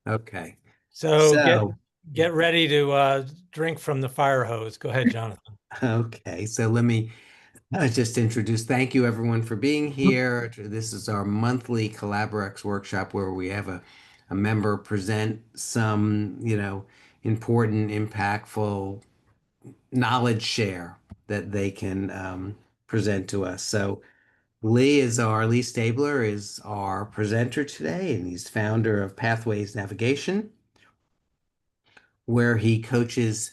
Okay. So So, get ready to drink from the fire hose. Go ahead, Jonathan. okay. So let me just introduce, thank you everyone for being here. This is our monthly CollaborX workshop where we have a member present some, important, impactful knowledge share that they can present to us. So Lee Stabler is our presenter today, and he's founder of Pathways Navigation, where he coaches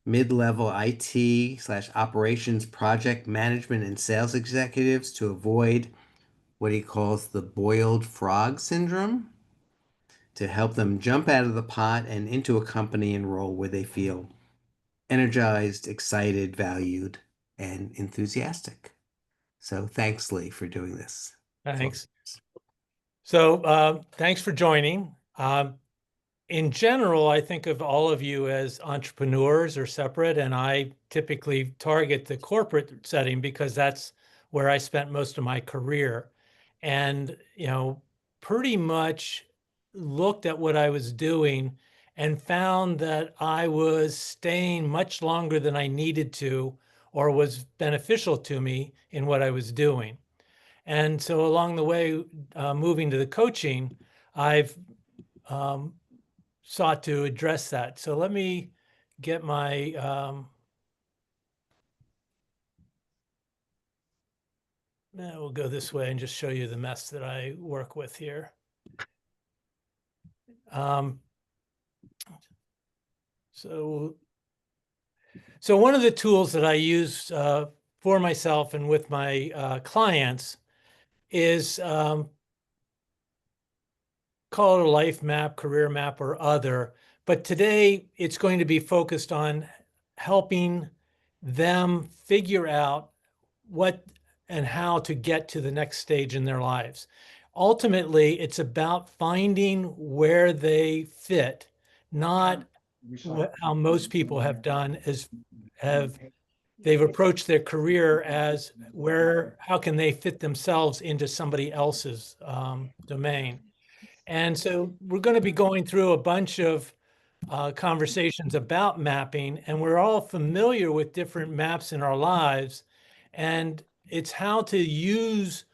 mid-level IT/operations project management and sales executives to avoid what he calls the boiled frog syndrome, to help them jump out of the pot and into a company and role where they feel energized, excited, valued, and enthusiastic. So thanks, Lee, for doing this for Thanks. us. So thanks for joining. In general, I think of all of you as entrepreneurs or separate, and I typically target the corporate setting because that's where I spent most of my career. And, pretty much looked at what I was doing and found that I was staying much longer than I needed to or was beneficial to me in what I was doing. And so along the way, moving to the coaching, I've um, sought to address that. So let me get my, we'll go this way and just show you the mess that I work with here. Um, so, so one of the tools that I use for myself and with my clients is call it a life map, career map, or other. But today it's going to be focused on helping them figure out what and how to get to the next stage in their lives. Ultimately, it's about finding where they fit, not how most people have done is have they've approached their career as how can they fit themselves into somebody else's domain. And so we're going to be going through a bunch of conversations about mapping, and we're all familiar with different maps in our lives. And it's how to use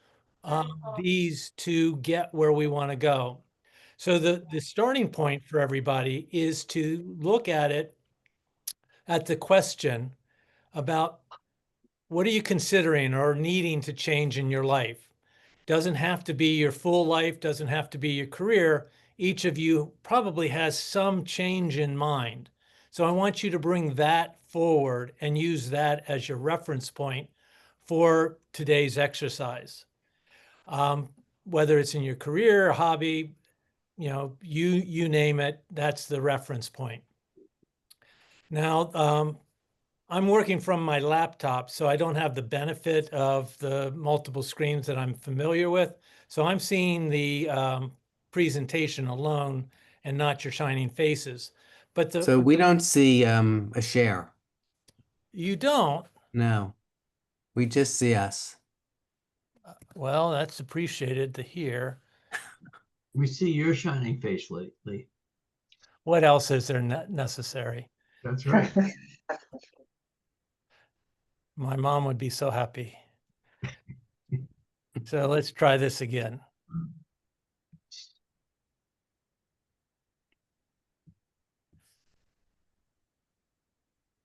these to get where we want to go. So the starting point for everybody is to look at it at the question about what are you considering or needing to change in your life? Doesn't have to be your full life, doesn't have to be your career. Each of you probably has some change in mind. So I want you to bring that forward and use that as your reference point for today's exercise. Um, Whether it's in your career, hobby, you name it, that's the reference point. Now, I'm working from my laptop, so I don't have the benefit of the multiple screens that I'm familiar with. So I'm seeing the presentation alone and not your shining faces. But So we don't see a share. you don't. No, we just see us. Well, that's appreciated to hear. We see your shining face lately. What else is there necessary? That's right. My mom would be so happy. So let's try this again.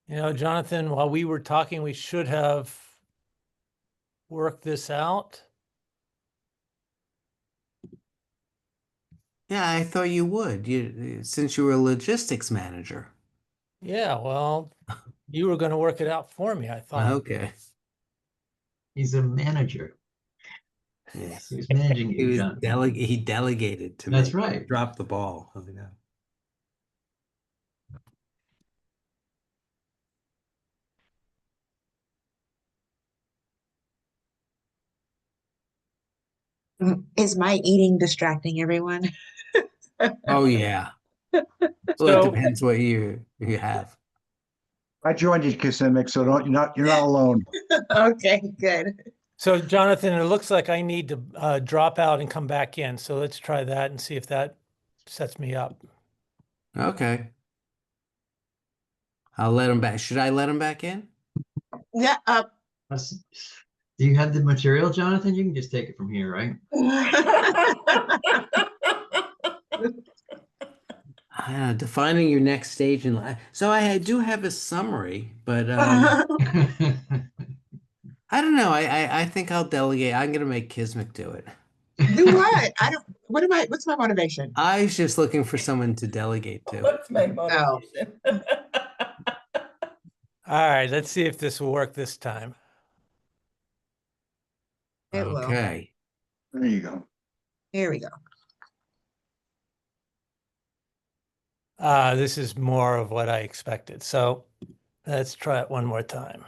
Jonathan, while we were talking, we should have worked this out. Yeah, I thought you would. Since you were a logistics manager. Yeah, well, you were going to work it out for me, I thought. Okay. He's a manager. Yes. He's managing you, John. He delegated to That's me. right. Dropped the ball. I know. Is my eating distracting everyone? Oh yeah. Well, it So, depends what you have. I joined you, Kissimmee, so you're not alone. Okay, good. so Jonathan, it looks like I need to drop out and come back in. So let's try that and see if that sets me up. Okay. I'll let him back. Should I let him back in? Yeah. That's- Do you have the material, Jonathan? You can just take it from here, right? Defining your next stage in life. So I do have a summary, but I don't know. I think I'll delegate. I'm gonna make Kismic do it. Do what? I don't. What's my motivation? I was just looking for someone to delegate to. What's my Oh. motivation? All right, let's see if this will work this time. It will. Okay. There you go. Here we go. This is more of what I expected. So let's try it one more time.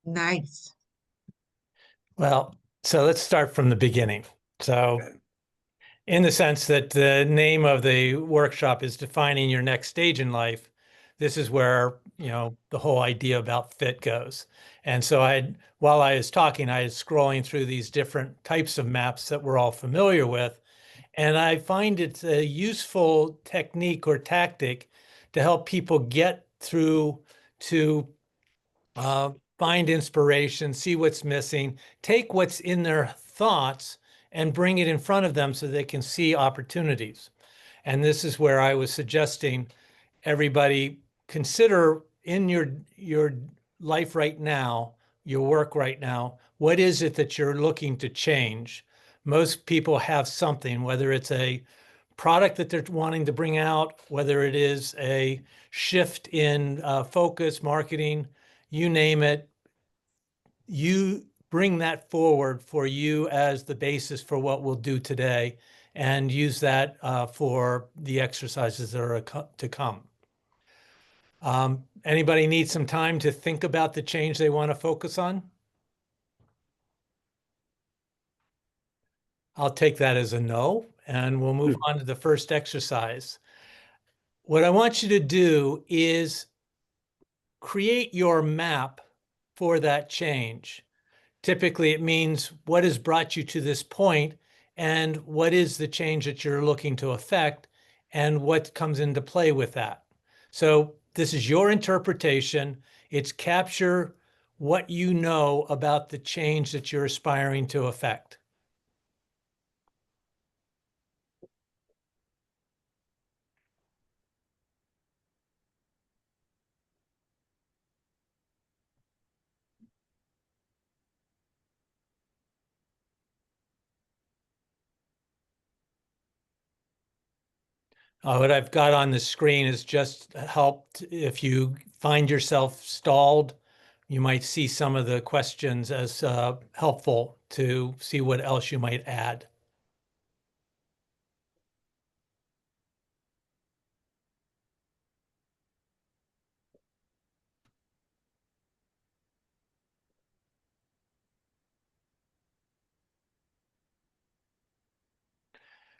Nice. Well, so let's start from the beginning. So Okay. in the sense that the name of the workshop is defining your next stage in life, this is where, the whole idea about fit goes. And so while I was talking, I was scrolling through these different types of maps that we're all familiar with. And I find it's a useful technique or tactic to help people get through to find inspiration, see what's missing, take what's in their thoughts and bring it in front of them so they can see opportunities. And this is where I was suggesting everybody consider in your life right now, your work right now, what is it that you're looking to change? Most people have something, whether it's a product that they're wanting to bring out, whether it is a shift in focus, marketing, you name it, you bring that forward for you as the basis for what we'll do today and use that for the exercises that are to come. Anybody need some time to think about the change they want to focus on? I'll take that as a no, and we'll move on to the first exercise. What I want you to do is create your map for that change. Typically, it means what has brought you to this point and what is the change that you're looking to affect and what comes into play with that. So this is your interpretation. It's capture what you know about the change that you're aspiring to affect. What I've got on the screen is just helped. If you find yourself stalled, you might see some of the questions as helpful to see what else you might add.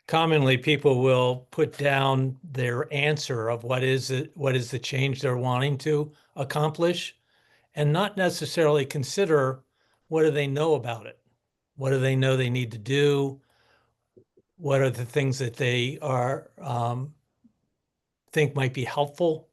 Commonly, people will put down their answer of what is the change they're wanting to accomplish, and not necessarily consider what do they know about it? What do they know they need to do? What are the things that they are think might be helpful?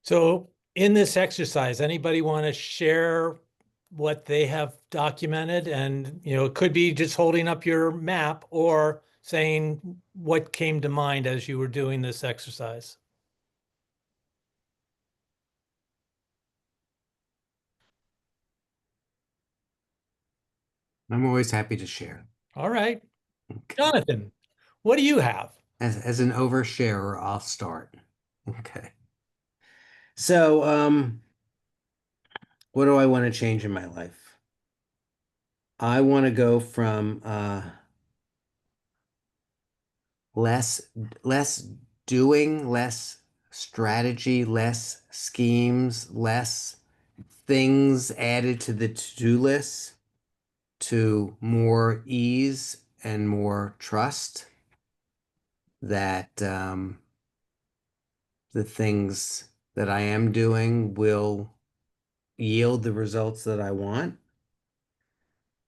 So in this exercise, anybody want to share what they have documented? And, it could be just holding up your map or saying what came to mind as you were doing this exercise. I'm always happy to share. All right. Okay. Jonathan, what do you have? As an oversharer, I'll start. Okay. So, what do I want to change in my life? I want to go from less less doing, less strategy, less schemes, less things added to the to-do list to more ease and more trust that the things that I am doing will yield the results that I want.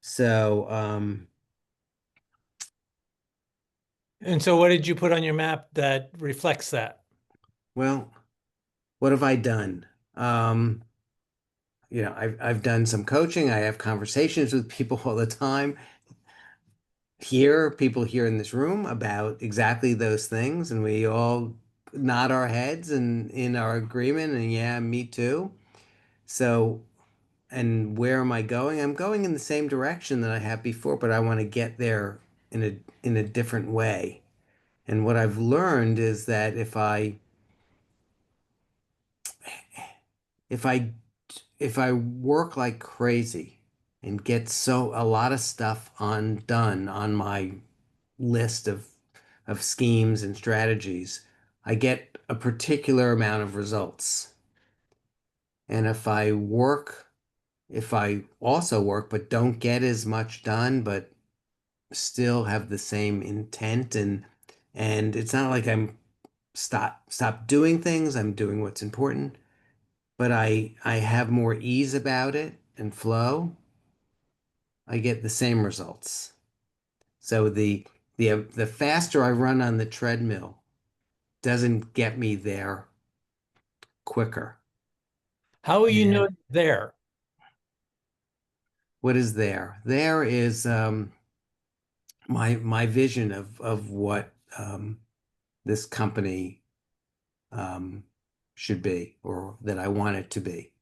So, And so what did you put on your map that reflects that? well, what have I done? I've done some coaching. I have conversations with people all the time people here in this room about exactly those things, and we all nod our heads and in our agreement, and yeah, me too. So, and where am I going? I'm going in the same direction that I have before, but I want to get there in a different way. And what I've learned is that if I if I work like crazy and get a lot of stuff done on my list of schemes and strategies, I get a particular amount of results. And if I also work but don't get as much done, but still have the same intent, and it's not like I'm stop doing things, I'm doing what's important, but I have more ease about it and flow, I get the same results. So the faster I run on the treadmill doesn't get me there quicker. How will you Yeah. know there? What is there? There is my vision of what this company um, should be, or that I want it to be.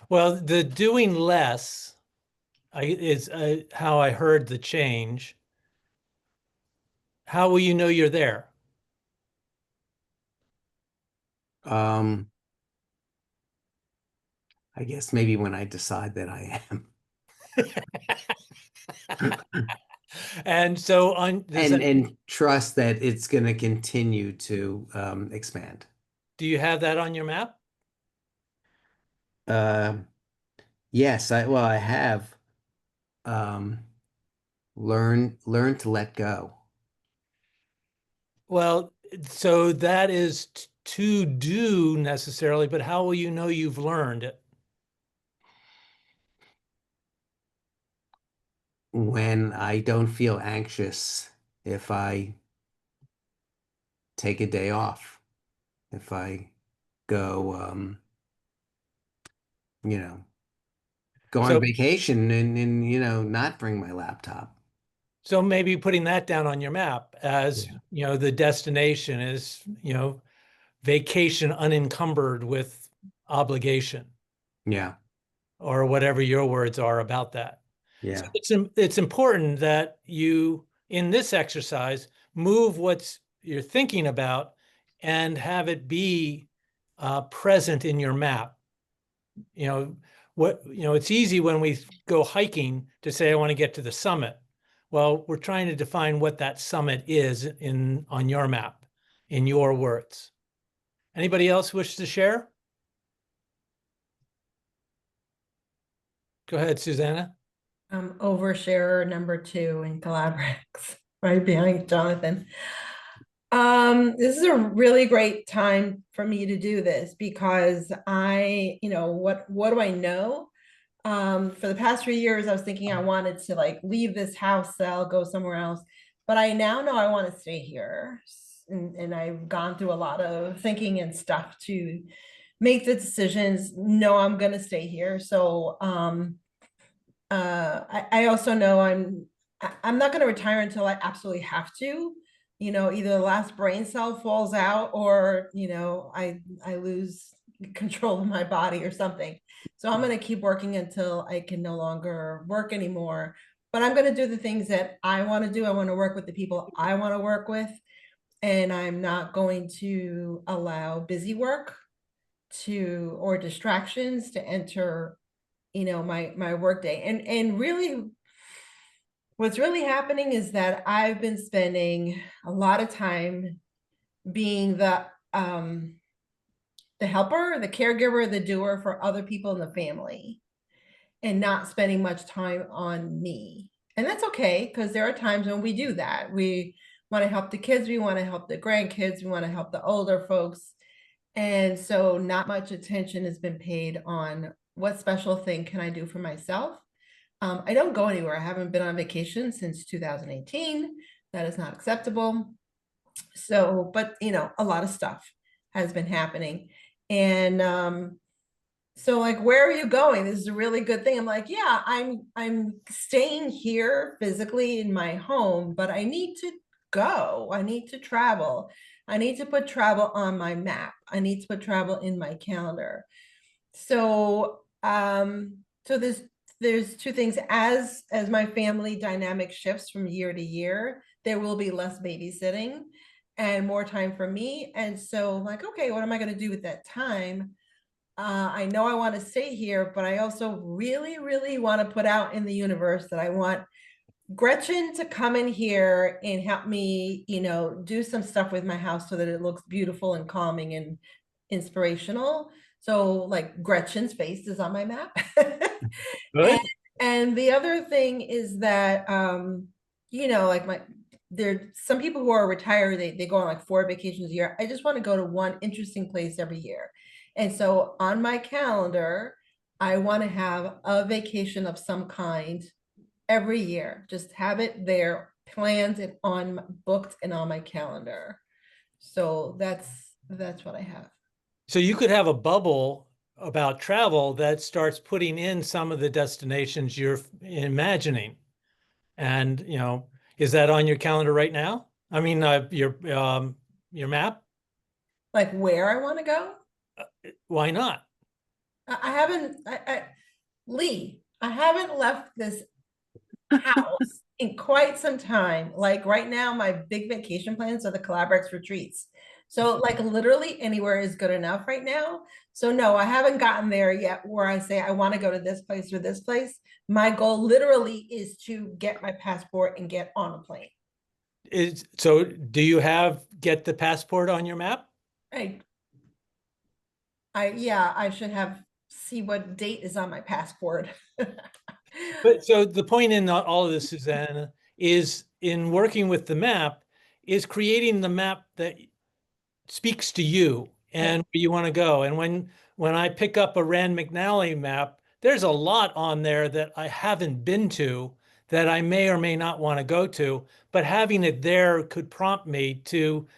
Well, the doing less is how I heard the change. How will you know you're there? Um, I guess maybe when I decide that I am. And so on this, And trust that it's going to continue to expand. do you have that on your map? Uh, yes, I have um, learn to let go. Well, so that is to do necessarily, but how will you know you've learned it? When I don't feel anxious, if I take a day off, if I go, you know, go on So, vacation and not bring my laptop. so maybe putting that down on your map as, Yeah. the destination is, vacation unencumbered with obligation Yeah. or whatever your words are about that. So Yeah. it's important that you, in this exercise, move what's you're thinking about and have it be present in your map. It's easy when we go hiking to say, I want to get to the summit. Well, we're trying to define what that summit is on your map, in your words. Anybody else wish to share? Go ahead, Susanna. Oversharer number 2 in Collaborex, right behind Jonathan. This is a really great time for me to do this because what do I know? For the past 3 years, I was thinking I wanted to leave this house, sell, go somewhere else, but I now know I want to stay here. And I've gone through a lot of thinking and stuff to make the decisions. No, I'm going to stay here. So I also know I'm not going to retire until I absolutely have to. You know, either the last brain cell falls out, or you know, I lose control of my body or something. So I'm going to keep working until I can no longer work anymore. But I'm going to do the things that I want to do. I want to work with the people I want to work with, and I'm not going to allow busy work to or distractions to enter, you know, my work day. And really what's really happening is that I've been spending a lot of time being the helper, the caregiver, the doer for other people in the family, and not spending much time on me. And that's okay, because there are times when we do that. We want to help the kids, we want to help the grandkids, we want to help the older folks. And so not much attention has been paid on what special thing can I do for myself. I don't go anywhere. I haven't been on vacation since 2018. That is not acceptable. So, but you know, a lot of stuff has been happening. And so like, where are you going? This is a really good thing. I'm like, yeah, I'm staying here physically in my home, but I need to go. I need to travel. I need to put travel on my map. I need to put travel in my calendar. So so there's two things. As my family dynamic shifts from year to year, there will be less babysitting and more time for me. And so I'm like, okay, what am I going to do with that time? I know I want to stay here, but I also really, really want to put out in the universe that I want Gretchen to come in here and help me, you know, do some stuff with my house so that it looks beautiful and calming and inspirational. So like Gretchen's face is on my map. Good. And the other thing is that you know, like there's some people who are retired, they go on like 4 vacations a year. I just want to go to one interesting place every year. And so on my calendar, I want to have a vacation of some kind every year. Just have it there, planned and on booked and on my calendar. So that's what I have. So you could have a bubble about travel that starts putting in some of the destinations you're imagining. And, you know, is that on your calendar right now? I mean, your map? Like where I want to go? Why not? I haven't Lee, I haven't left this house in quite some time. Like right now, my big vacation plans are the Collaborex retreats. So like literally anywhere is good enough right now. So no, I haven't gotten there yet where I say I want to go to this place or this place. My goal literally is to get my passport and get on a plane. So do you get the passport on your map? I yeah, I should have see what date is on my passport. But so the point in all of this, Susanna, is in working with the map, is creating the map that speaks to you and where you want to go. And when I pick up a Rand McNally map, there's a lot on there that I haven't been to that I may or may not want to go to, but having it there could prompt me to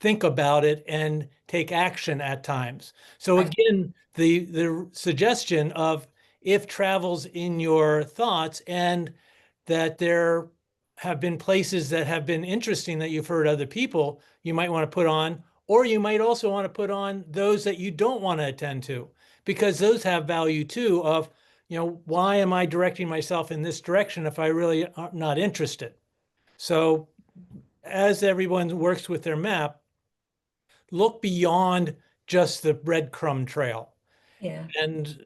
think about it and take action at times. So Right. again, the suggestion of if travel's in your thoughts and that there have been places that have been interesting that you've heard other people, you might want to put on, or you might also want to put on those that you don't want to attend to, because those have value too of, you know, why am I directing myself in this direction if I really am not interested? So as everyone works with their map, look beyond just the breadcrumb trail. Yeah. And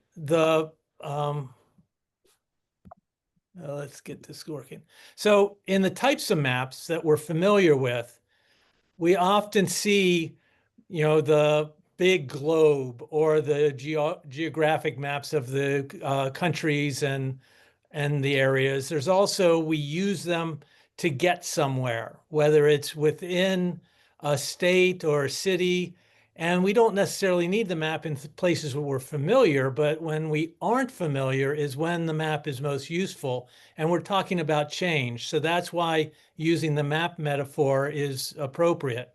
let's get this working. So in the types of maps that we're familiar with, we often see, you know, the big globe or the geographic maps of the countries and the areas. There's also, we use them to get somewhere, whether it's within a state or a city. And we don't necessarily need the map in places where we're familiar, but when we aren't familiar is when the map is most useful. And we're talking about change. So that's why using the map metaphor is appropriate.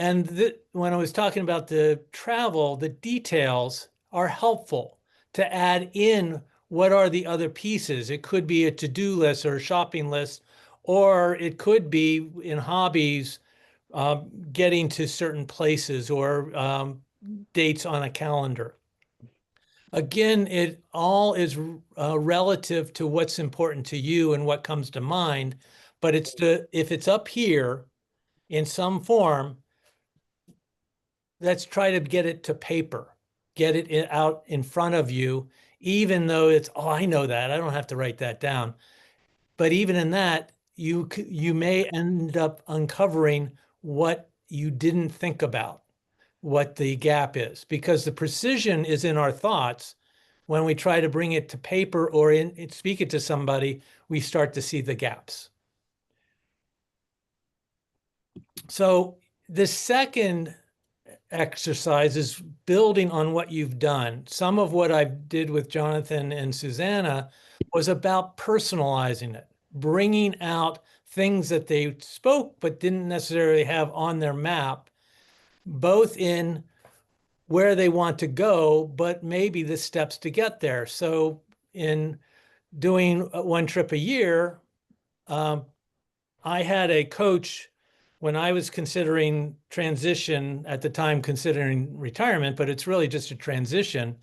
And when I was talking about the travel, the details are helpful to add in what are the other pieces. It could be a to-do list or a shopping list, or it could be in hobbies, getting to certain places or dates on a calendar. Again, it all is relative to what's important to you and what comes to mind. But if it's up here in some form, let's try to get it to paper, get it out in front of you, even though it's, oh, I know that. I don't have to write that down. But even in that, you may end up uncovering what you didn't think about, what the gap is, because the precision is in our thoughts. When we try to bring it to paper or speak it to somebody, we start to see the gaps. So the second exercise is building on what you've done. Some of what I did with Jonathan and Susanna was about personalizing it, bringing out things that they spoke but didn't necessarily have on their map, both in where they want to go, but maybe the steps to get there. So in doing one trip a year, um, I had a coach when I was considering transition at the time, considering retirement, but it's really just a transition,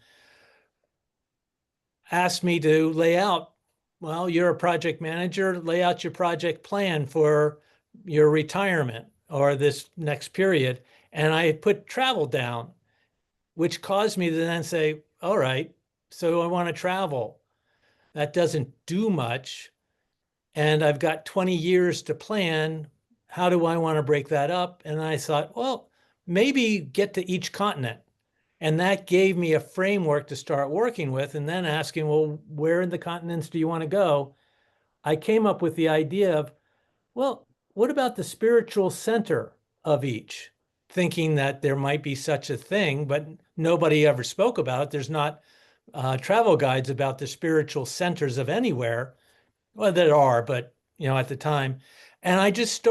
asked me to lay out, well, you're a project manager, lay out your project plan for your retirement or this next period. And I put travel down, which caused me to then say, all right, so I want to travel. That doesn't do much. And I've got 20 years to plan. How do I want to break that up? And I thought, well, maybe get to each continent. And that gave me a framework to start working with. And then asking, well, where in the continents do you want to go? I came up with the idea of, well, what about the spiritual center of each? Thinking that there might be such a thing, but nobody ever spoke about it. There's not travel guides about the spiritual centers of anywhere. Well, there are, but at the time. And I just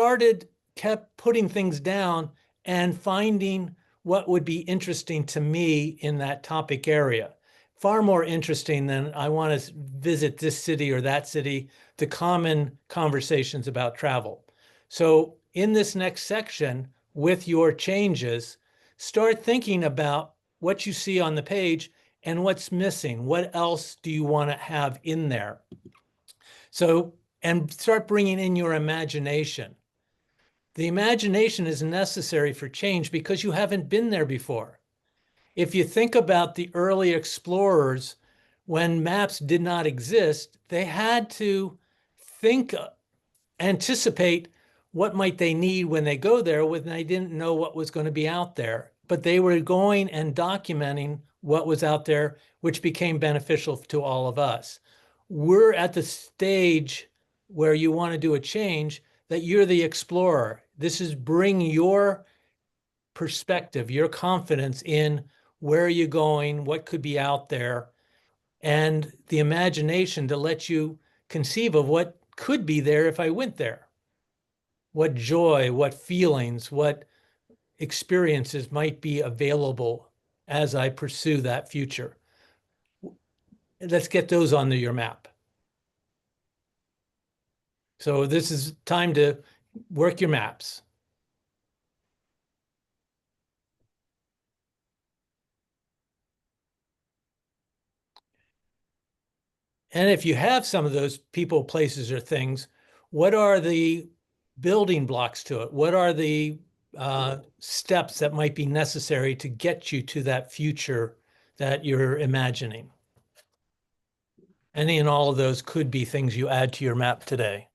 kept putting things down and finding what would be interesting to me in that topic area. Far more interesting than I want to visit this city or that city, the common conversations about travel. So in this next section, with your changes, start thinking about what you see on the page and what's missing. What else do you want to have in there? So, and start bringing in your imagination. The imagination is necessary for change because you haven't been there before. If you think about the early explorers, when maps did not exist, they had to think, anticipate what might they need when they go there when they didn't know what was going to be out there. But they were going and documenting what was out there, which became beneficial to all of us. We're at the stage where you want to do a change that you're the explorer. This is bring your perspective, your confidence in where are you going, what could be out there, and the imagination to let you conceive of what could be there if I went there. What joy, what feelings, what experiences might be available as I pursue that future. Let's get those on your map. So this is time to work your maps. And if you have some of those people, places, or things, what are the building blocks to it? What are the steps that might be necessary to get you to that future that you're imagining? Any and all of those could be things you add to your map today.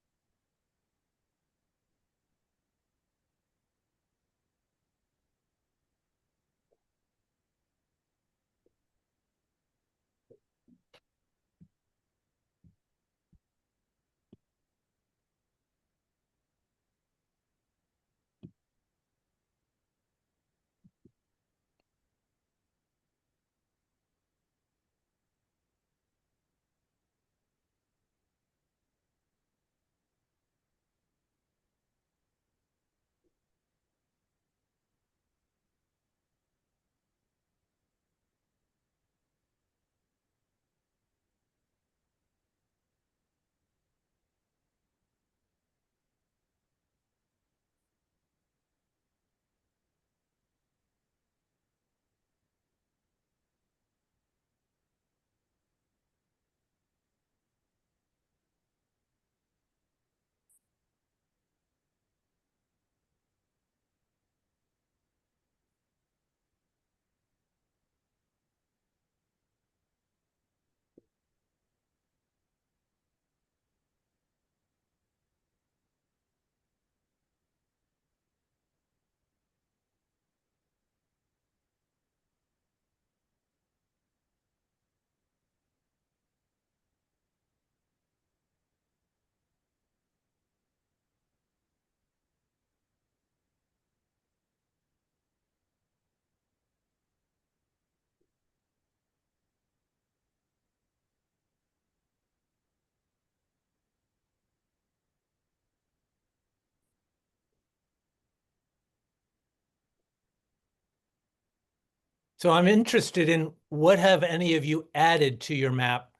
So I'm interested in what have any of you added to your map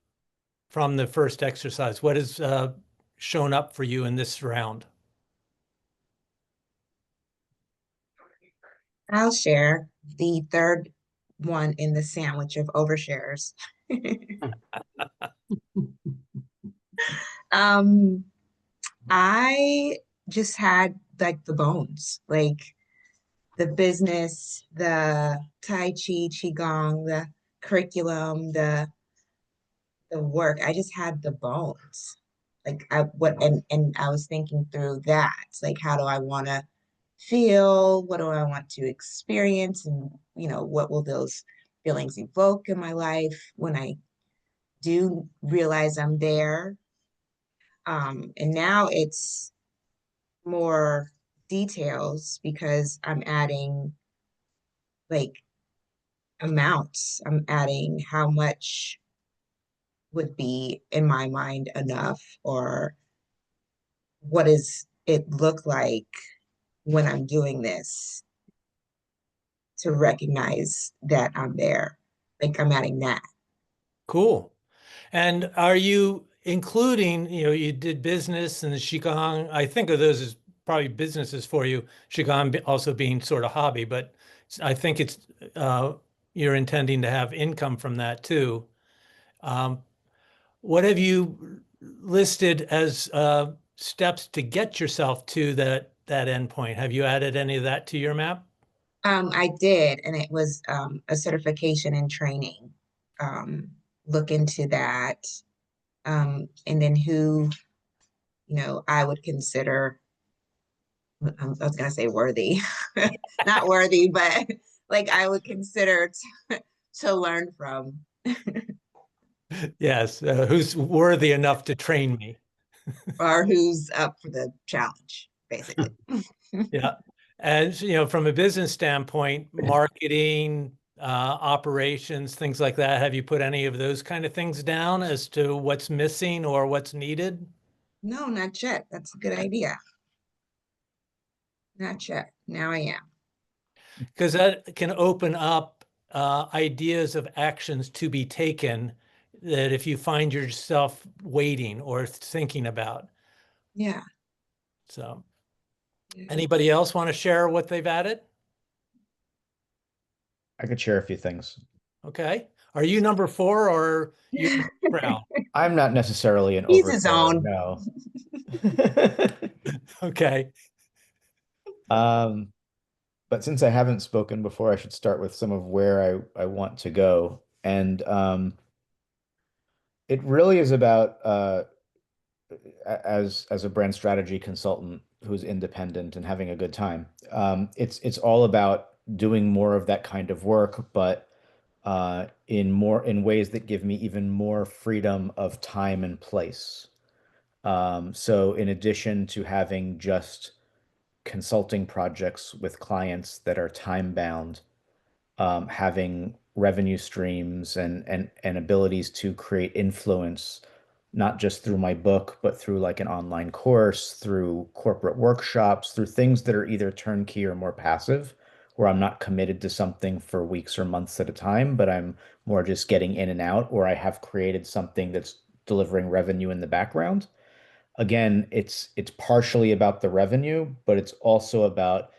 from the first exercise? What has shown up for you in this round? I'll share the third one in the sandwich of overshares. Um, I just had like the bones, like the business, the Tai Chi, Qigong, the curriculum, the work. I just had the bones. Like I what and I was thinking through that. Like how do I want to feel? What do I want to experience? And what will those feelings evoke in my life when I do realize I'm there? And now it's more details because I'm adding like amounts. I'm adding how much would be in my mind enough, or what does it look like when I'm doing this to recognize that I'm there. Like I'm adding that. Cool. And are you including, you did business and the Qigong. I think of those as probably businesses for you, also being sort of hobby, but I think it's you're intending to have income from that too. Um, what have you listed as steps to get yourself to that endpoint? Have you added any of that to your map? I did, and it was a certification and training. Um, look into that. And then who, I would consider, I was gonna say worthy, not worthy, but like I would consider to learn from. Yes, who's worthy enough to train me? Or who's up for the challenge, basically. Yeah. And from a business standpoint, marketing, operations, things like that, have you put any of those kind of things down as to what's missing or what's needed? No, not yet. That's a good idea. Not yet. Now I am. Because that can open up ideas of actions to be taken that if you find yourself waiting or thinking about. Yeah. So, Yeah. anybody else want to share what they've added? I could share a few things. Okay. Are you number 4 or you're Brown? I'm not necessarily an He's his oversharer, own. no. Okay. Um, but since I haven't spoken before, I should start with some of where I want to go. And it really is about as a brand strategy consultant who's independent and having a good time. It's all about doing more of that kind of work, but in ways that give me even more freedom of time and place. So in addition to having just consulting projects with clients that are time bound, having revenue streams and abilities to create influence, not just through my book, but through like an online course, through corporate workshops, through things that are either turnkey or more passive, where I'm not committed to something for weeks or months at a time, but I'm more just getting in and out, or I have created something that's delivering revenue in the background. Again, it's partially about the revenue, but it's also about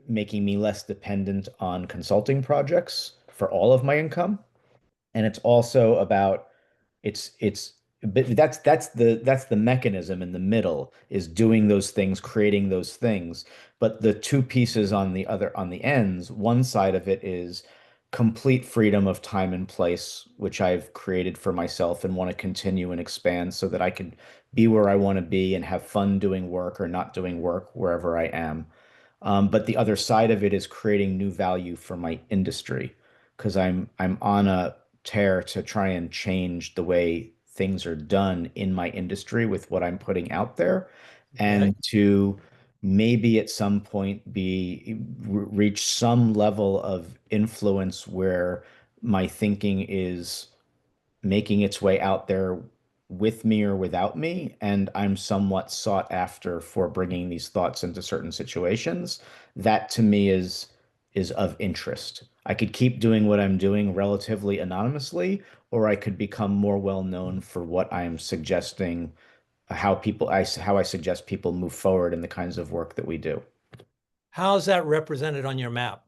making me less dependent on consulting projects for all of my income. And it's also about it's but that's the mechanism in the middle is doing those things, creating those things. But the two pieces on the ends, one side of it is complete freedom of time and place, which I've created for myself and want to continue and expand so that I can be where I want to be and have fun doing work or not doing work wherever I am. But the other side of it is creating new value for my industry because I'm on a tear to try and change the way things are done in my industry with what I'm putting out there, Okay. and to maybe at some point reach some level of influence where my thinking is making its way out there with me or without me, and I'm somewhat sought after for bringing these thoughts into certain situations. That to me is is of interest. I could keep doing what I'm doing relatively anonymously, or I could become more well known for what I am suggesting, how I suggest people move forward in the kinds of work that we do, How's that represented on your map?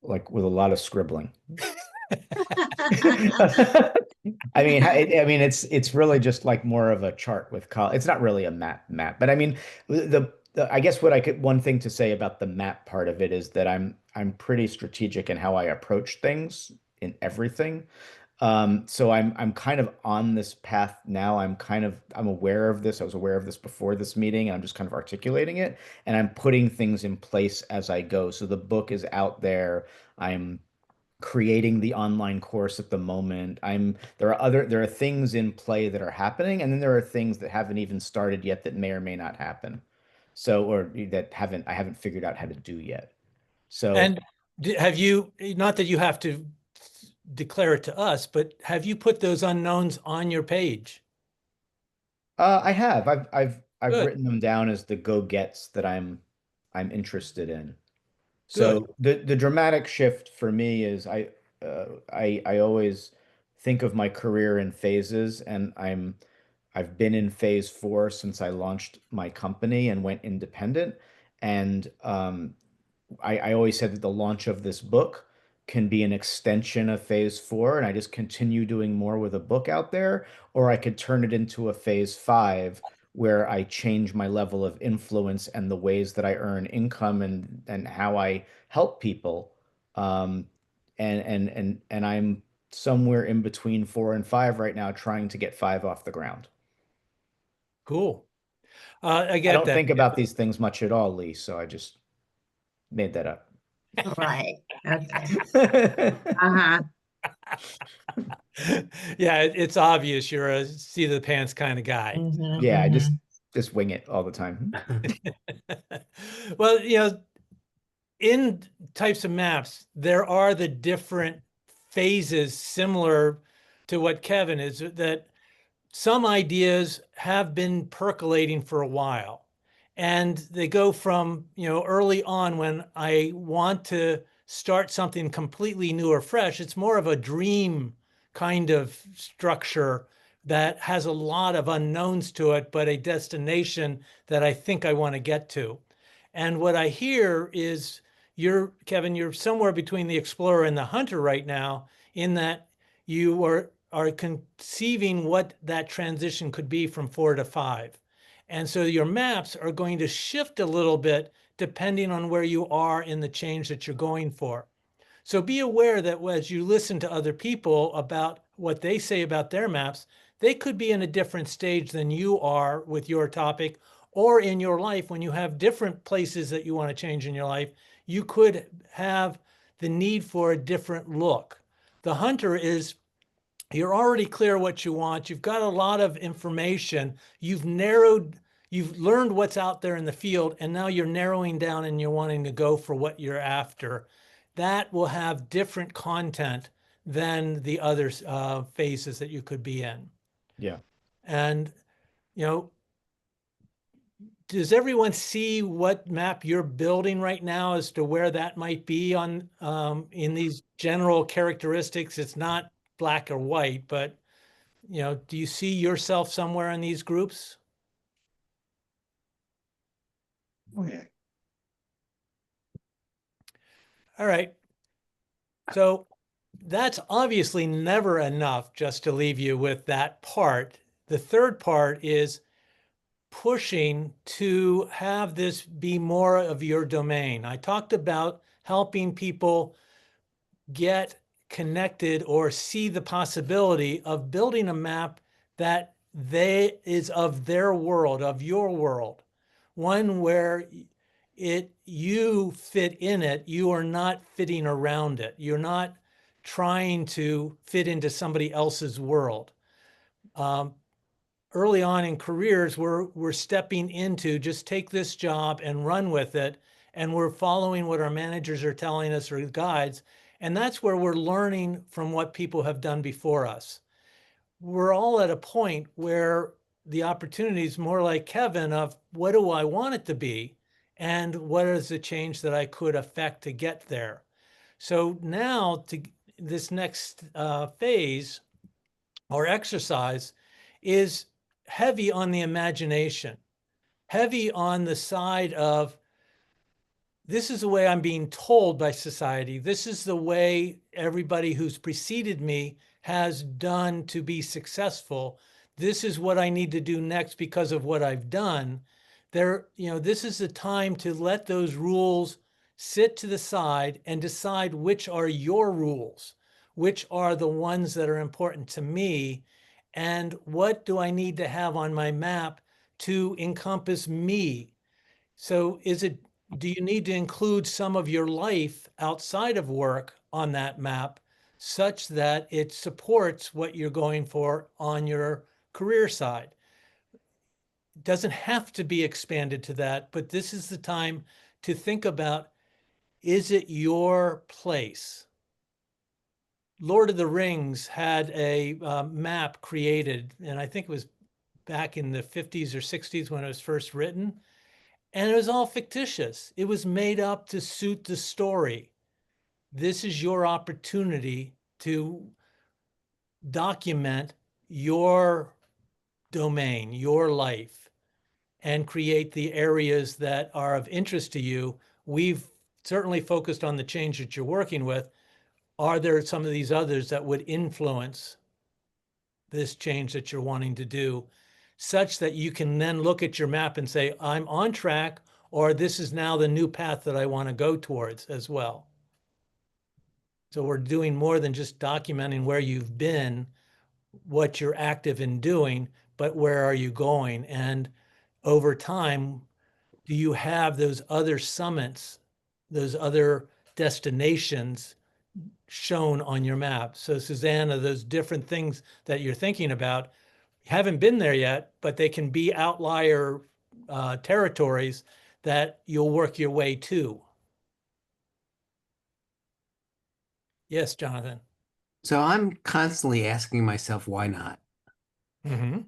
like with a lot of scribbling. It's really just like more of a chart with color. It's not really a map, but I mean, I guess one thing to say about the map part of it is that I'm pretty strategic in how I approach things in everything. So I'm kind of on this path now. I'm aware of this. I was aware of this before this meeting, and I'm just kind of articulating it, and I'm putting things in place as I go. So the book is out there. I'm creating the online course at the moment. There are things in play that are happening, and then there are things that haven't even started yet that may or may not happen. So, or that I haven't figured out how to do yet. So, And have you, not that you have to declare it to us, but have you put those unknowns on your page? I have. I've Good, written them down as the go-gets that I'm interested in. good. So the dramatic shift for me is I always think of my career in phases, and I've been in phase 4 since I launched my company and went independent. And I always said that the launch of this book can be an extension of phase 4, and I just continue doing more with a book out there, or I could turn it into a phase 5 where I change my level of influence and the ways that I earn income and how I help people. Um, and I'm somewhere in between 4 and 5 right now, trying to get 5 off the ground. Cool. I I get don't that. think about these things much at all, Lee, so I just made that up. Right. Okay. Uh-huh. Yeah, it's obvious you're a seat of the pants kind of guy. Mhm, Yeah, I mhm. just wing it all the time. Well, in types of maps, there are the different phases similar to what Kevin is, that some ideas have been percolating for a while. And they go from, early on when I want to start something completely new or fresh, it's more of a dream kind of structure that has a lot of unknowns to it, but a destination that I think I want to get to. And what I hear is Kevin, you're somewhere between the explorer and the hunter right now, in that you are conceiving what that transition could be from 4 to 5. And so your maps are going to shift a little bit depending on where you are in the change that you're going for. So be aware that as you listen to other people about what they say about their maps, they could be in a different stage than you are with your topic, or in your life when you have different places that you want to change in your life, you could have the need for a different look. The hunter is, you're already clear what you want. You've got a lot of information. You've learned what's out there in the field, and now you're narrowing down and you're wanting to go for what you're after. That will have different content than the other phases that you could be in. Yeah. And, you know, does everyone see what map you're building right now as to where that might be on in these general characteristics? It's not black or white, but do you see yourself somewhere in these groups? Okay. All right. So that's obviously never enough just to leave you with that part. The third part is pushing to have this be more of your domain. I talked about helping people get connected or see the possibility of building a map that is of their world, of your world, one where you fit in it. You are not fitting around it. You're not trying to fit into somebody else's world. Early on in careers, we're stepping into just take this job and run with it, and we're following what our managers are telling us or guides, and that's where we're learning from what people have done before us. We're all at a point where the opportunity is more like Kevin of what do I want it to be, and what is the change that I could affect to get there. So now to this next phase or exercise is heavy on the imagination, heavy on the side of this is the way I'm being told by society. This is the way everybody who's preceded me has done to be successful. This is what I need to do next because of what I've done. This is the time to let those rules sit to the side and decide which are your rules, which are the ones that are important to me, and what do I need to have on my map to encompass me. So do you need to include some of your life outside of work on that map such that it supports what you're going for on your career side? It doesn't have to be expanded to that, but this is the time to think about, is it your place? Lord of the Rings had a map created, and I think it was back in the 50s or 60s when it was first written. And it was all fictitious. It was made up to suit the story. This is your opportunity to document your domain, your life, and create the areas that are of interest to you. We've certainly focused on the change that you're working with. Are there some of these others that would influence this change that you're wanting to do, such that you can then look at your map and say, I'm on track, or this is now the new path that I want to go towards as well. So we're doing more than just documenting where you've been, what you're active in doing, but where are you going? And over time, do you have those other summits, those other destinations shown on your map? So Susanna, those different things that you're thinking about, haven't been there yet, but they can be outlier territories that you'll work your way to. Yes, Jonathan. So I'm constantly asking myself, why not? Mm-hmm.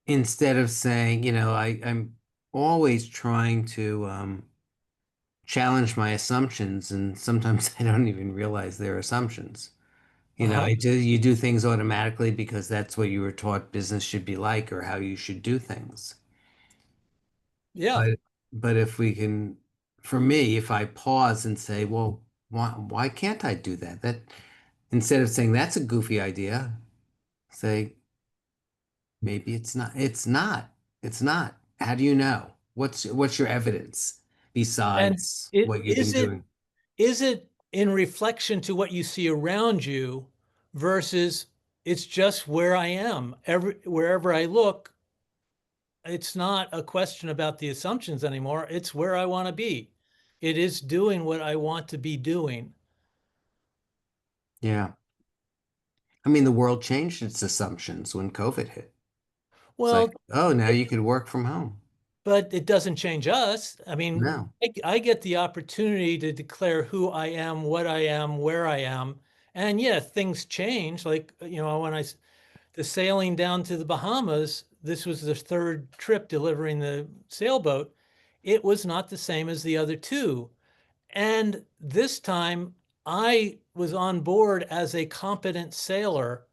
Instead of saying, I'm always trying to challenge my assumptions, and sometimes I don't even realize they're assumptions. Uh-huh. You do things automatically because that's what you were taught business should be like or how you should do things. Yeah. But if we can, for me, if I pause and say, well, why can't I do that? That instead of saying that's a goofy idea, say maybe it's not. How do you know? What's your evidence And besides it what you've been doing? is it in reflection to what you see around you versus it's just where I am. Wherever I look, it's not a question about the assumptions anymore. It's where I want to be. It is doing what I want to be doing. Yeah. I mean, the world changed its assumptions when COVID hit. It's Well, like, oh, now you could work from home. but it doesn't change us. I mean, No. I get the opportunity to declare who I am, what I am, where I am. And yeah, things change. Like, when the sailing down to the Bahamas, this was the third trip delivering the sailboat. It was not the same as the other two. And this time I was on board as a competent sailor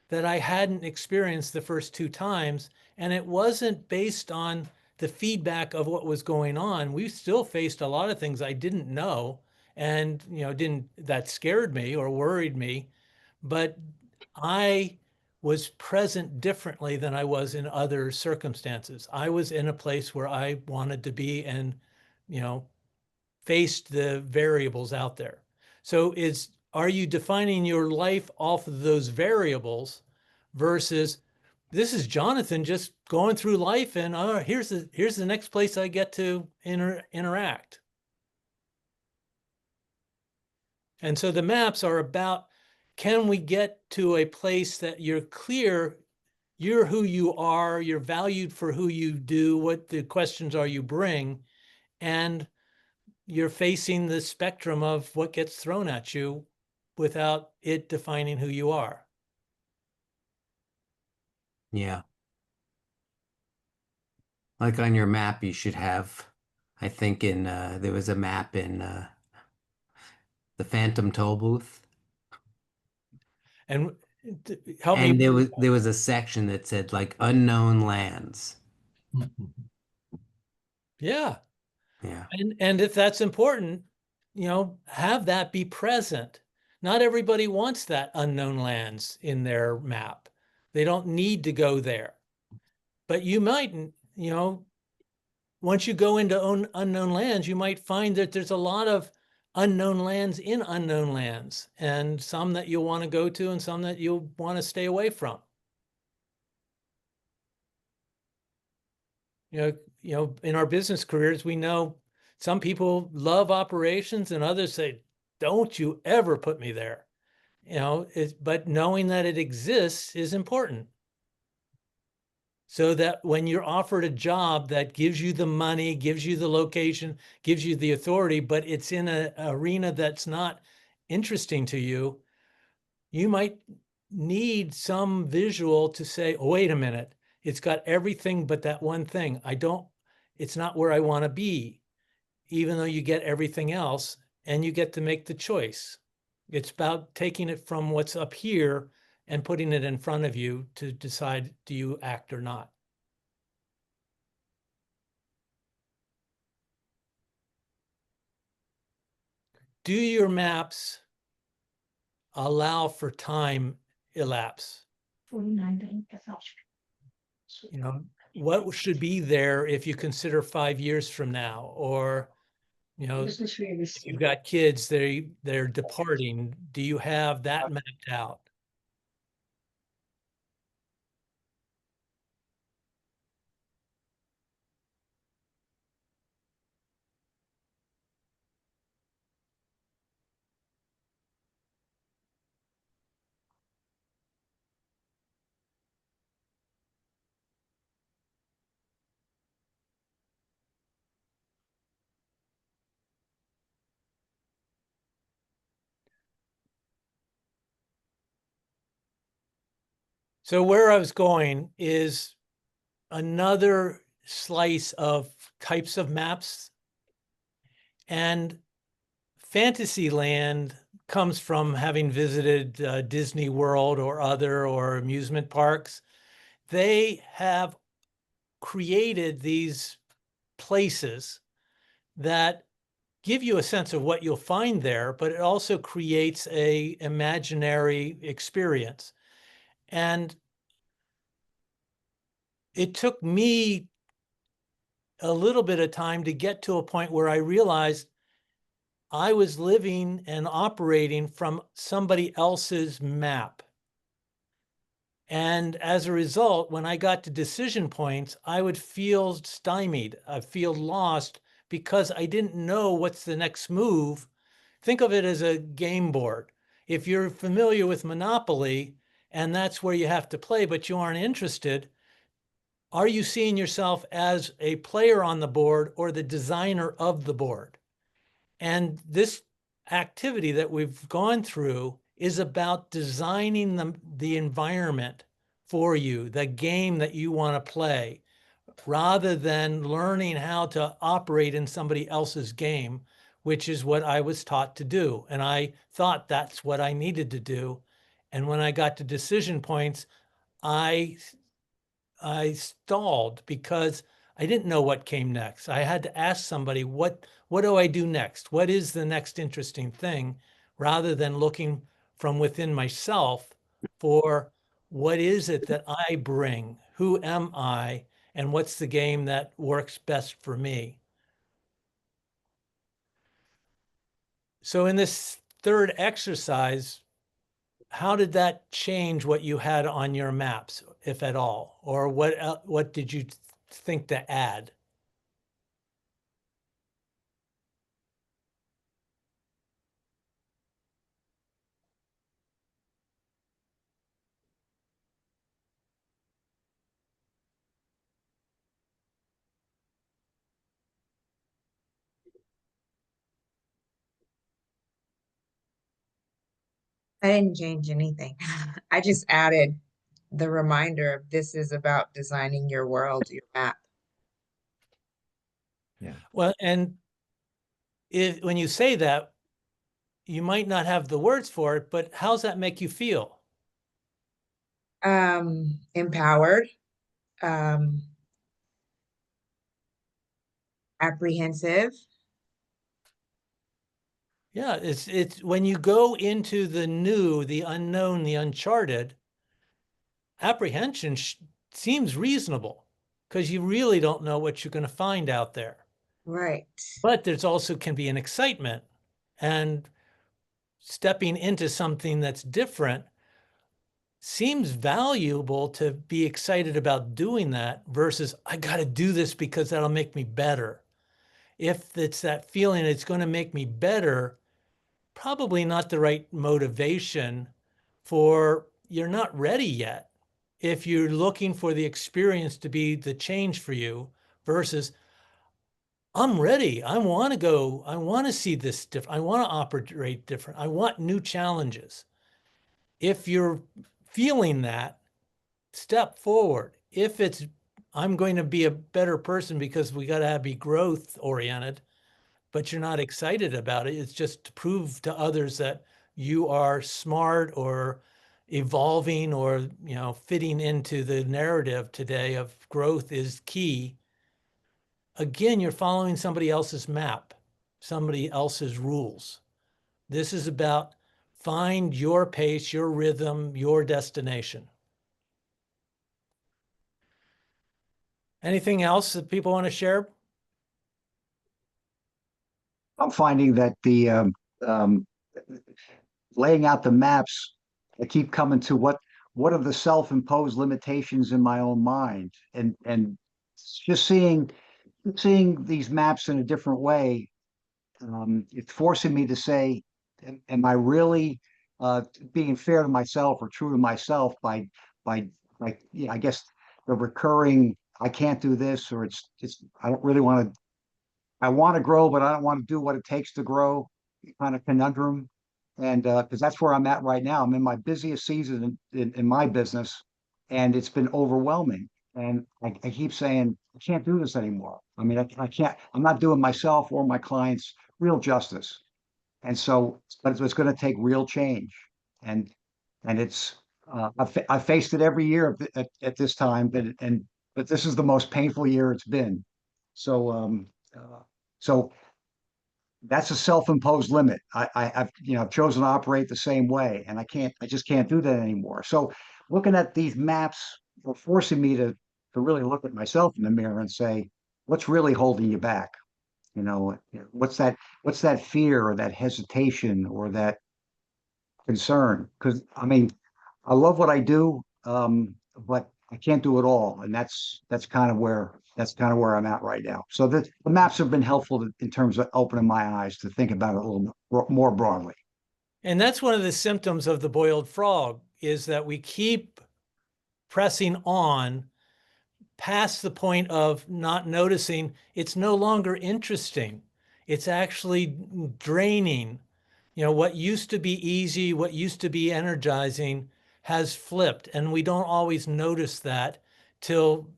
that I hadn't experienced the first two times. And it wasn't based on the feedback of what was going on. We still faced a lot of things I didn't know and, didn't that scared me or worried me. But I was present differently than I was in other circumstances. I was in a place where I wanted to be and, you know, faced the variables out there. So are you defining your life off of those variables versus this is Jonathan just going through life and here's the next place I get to interact. And so the maps are about, can we get to a place that you're clear, you're who you are, you're valued for who you do, what the questions are you bring, and you're facing the spectrum of what gets thrown at you without it defining who you are. Yeah. Like on your map, you should have I think in there was a map in the Phantom Toll Booth, And help me. and there was a section that said like unknown lands. Yeah. Yeah. And if that's important, have that be present. Not everybody wants that unknown lands in their map. They don't need to go there. But you might, once you go into unknown lands, you might find that there's a lot of unknown lands in unknown lands, and some that you'll want to go to and some that you'll want to stay away from. In our business careers, we know some people love operations and others say, don't you ever put me there. But knowing that it exists is important. So that when you're offered a job that gives you the money, gives you the location, gives you the authority, but it's in an arena that's not interesting to you, you might need some visual to say, oh, wait a minute, it's got everything but that one thing. It's not where I want to be, even though you get everything else and you get to make the choice. It's about taking it from what's up here and putting it in front of you to decide, do you act or not? Do your maps allow for time elapse? What should be there if you consider 5 years from now, or if you've got kids, they're departing, do you have that mapped out? So where I was going is another slice of types of maps, and Fantasyland comes from having visited Disney World or amusement parks. They have created these places that give you a sense of what you'll find there, but it also creates a imaginary experience. And it took me a little bit of time to get to a point where I realized I was living and operating from somebody else's map. And as a result, when I got to decision points, I would feel stymied. I feel lost because I didn't know what's the next move. Think of it as a game board. If you're familiar with Monopoly and that's where you have to play, but you aren't interested, are you seeing yourself as a player on the board or the designer of the board? And this activity that we've gone through is about designing the environment for you, the game that you want to play, rather than learning how to operate in somebody else's game, which is what I was taught to do. And I thought that's what I needed to do. And when I got to decision points, I I stalled because I didn't know what came next. I had to ask somebody, what do I do next? What is the next interesting thing? Rather than looking from within myself for what is it that I bring? Who am I? And what's the game that works best for me? So in this third exercise, how did that change what you had on your maps, if at all? Or what did you think to add? I didn't change anything. I just added the reminder of this is about designing your world, your map. Yeah. Well, and when you say that, you might not have the words for it, but how's that make you feel? Empowered, um, apprehensive. Yeah, it's when you go into the new, the unknown, the uncharted, apprehension seems reasonable because you really don't know what you're going to find out there. Right. But there's also can be an excitement and stepping into something that's different seems valuable to be excited about doing that versus I got to do this because that'll make me better. If it's that feeling it's going to make me better, probably not the right motivation for you're not ready yet. If you're looking for the experience to be the change for you versus I'm ready. I want to go. I want to see this different. I want to operate different. I want new challenges. If you're feeling that, step forward. If it's, I'm going to be a better person because we got to be growth oriented, but you're not excited about it. It's just to prove to others that you are smart or evolving or, fitting into the narrative today of growth is key. Again, you're following somebody else's map, somebody else's rules. This is about find your pace, your rhythm, your destination. Anything else that people want to share? I'm finding that um, laying out the maps, I keep coming to what are the self-imposed limitations in my own mind, and just seeing these maps in a different way. It's forcing me to say, am I really being fair to myself or true to myself by like, yeah, I guess the recurring, I can't do this, or it's I don't really want to, I want to grow, but I don't want to do what it takes to grow kind of conundrum. And because that's where I'm at right now. I'm in my busiest season in my business, and it's been overwhelming. And I keep saying, I can't do this anymore. I mean, I can't, I'm not doing myself or my clients real justice. And so, but it's going to take real change. And it's I've faced it every year at this time, but this is the most painful year it's been. So uh, so that's a self-imposed limit. I've I've chosen to operate the same way, and I just can't do that anymore. So looking at these maps are forcing me to really look at myself in the mirror and say, what's really holding you back? What's that fear or that hesitation or that concern? Because I mean, I love what I do, but I can't do it all, and that's kind of where I'm at right now. So the maps have been helpful in terms of opening my eyes to think about it a little more broadly. And that's one of the symptoms of the boiled frog is that we keep pressing on past the point of not noticing it's no longer interesting. It's actually draining. What used to be easy, what used to be energizing has flipped, and we don't always notice that till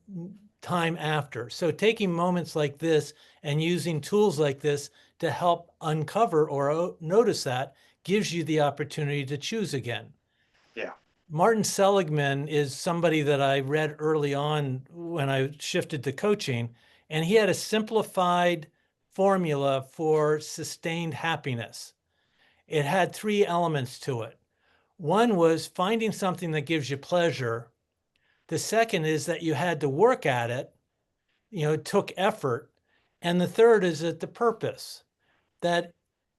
time after. So taking moments like this and using tools like this to help uncover or notice that gives you the opportunity to choose again. Yeah. Martin Seligman is somebody that I read early on when I shifted to coaching, and he had a simplified formula for sustained happiness. It had three elements to it. One was finding something that gives you pleasure. The second is that you had to work at it, it took effort. And the third is that the purpose, that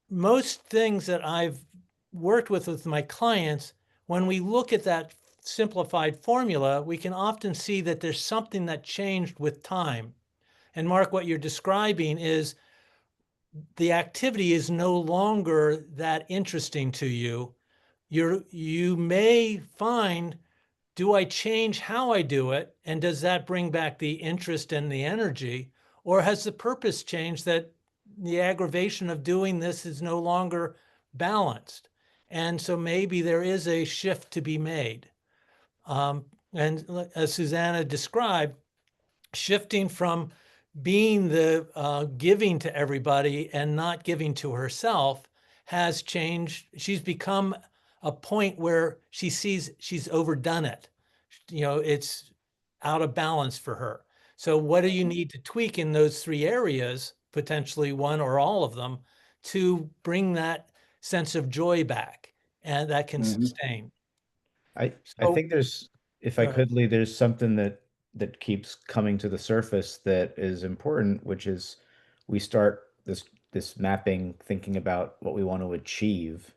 most things that I've worked with my clients, when we look at that simplified formula, we can often see that there's something that changed with time. And Mark, what you're describing is the activity is no longer that interesting to you. You may find, do I change how I do it? And does that bring back the interest and the energy? Or has the purpose changed that the aggravation of doing this is no longer balanced? And so maybe there is a shift to be made. And as Susanna described, shifting from being the giving to everybody and not giving to herself has changed. She's become a point where she sees she's overdone it. It's out of balance for her. So what do you need to tweak in those three areas, potentially one or all of them, to bring that sense of joy back and that can Mhm. sustain? I So, think there's, if I go ahead. could, Lee, there's something that keeps coming to the surface that is important, which is we start this mapping, thinking about what we want to achieve,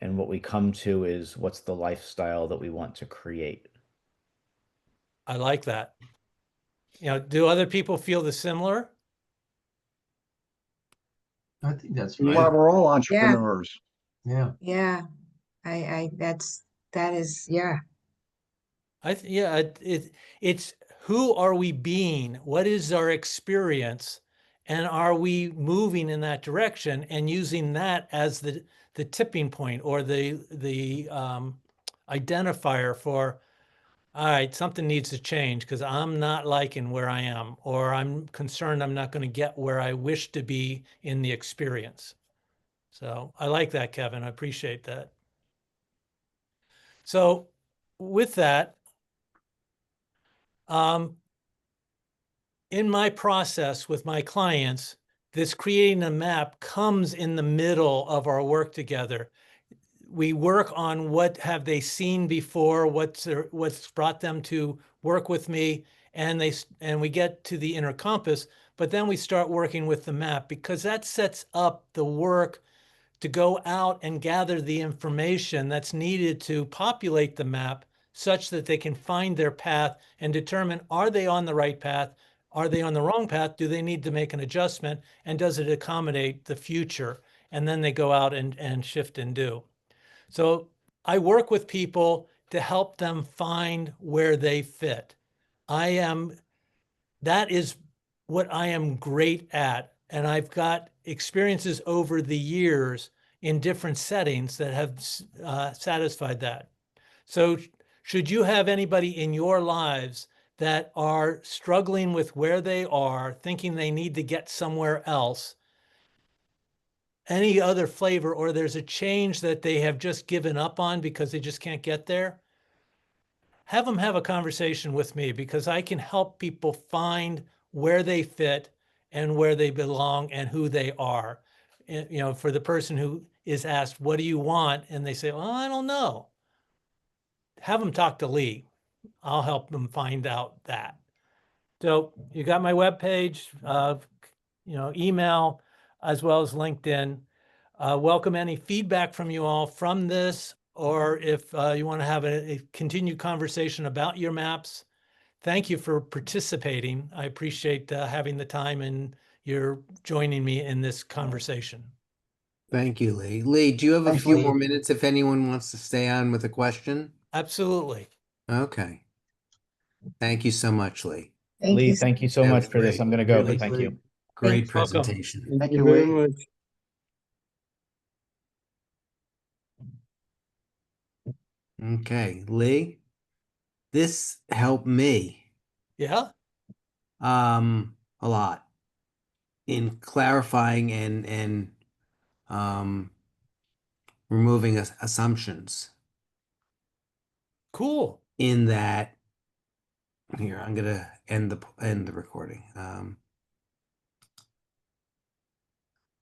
and what we come to is what's the lifestyle that we want to create. I like that. Do other people feel the similar? I think that's Well, right. we're all Yeah, entrepreneurs. Yeah. yeah. That is, yeah. Yeah, it's who are we being? What is our experience? And are we moving in that direction and using that as the tipping point or the identifier for, all right, something needs to change because I'm not liking where I am, or I'm concerned I'm not going to get where I wish to be in the experience. So I like that, Kevin. I appreciate that. So with that, um, in my process with my clients, this creating a map comes in the middle of our work together. We work on what have they seen before, what's brought them to work with me, and we get to the inner compass, but then we start working with the map because that sets up the work to go out and gather the information that's needed to populate the map such that they can find their path and determine, are they on the right path? Are they on the wrong path? Do they need to make an adjustment? And does it accommodate the future? And then they go out and shift and do. So I work with people to help them find where they fit. That is what I am great at. And I've got experiences over the years in different settings that have satisfied that. So, should you have anybody in your lives that are struggling with where they are, thinking they need to get somewhere else, any other flavor, or there's a change that they have just given up on because they just can't get there, have them have a conversation with me because I can help people find where they fit and where they belong and who they are. For the person who is asked, what do you want? And they say, well, I don't know. Have them talk to Lee. I'll help them find out that. So you got my webpage, email, as well as LinkedIn. Welcome any feedback from you all from this, or if you want to have a continued conversation about your maps. Thank you for participating. I appreciate having the time and you're joining me in this conversation. Thank you, Lee. Lee, do you have a Thanks, few Lee. more minutes if anyone wants to stay on with a question? Absolutely. Okay. Thank you so much, Lee. Thank Lee, you. thank you so That much was for this. great. I'm going to go, but Thanks, thank you. Lee. Great Thanks. Welcome. presentation. Thank you, Lee. Okay, Lee, this helped me Yeah, a lot in clarifying and um removing assumptions cool. in that here I'm gonna end the recording.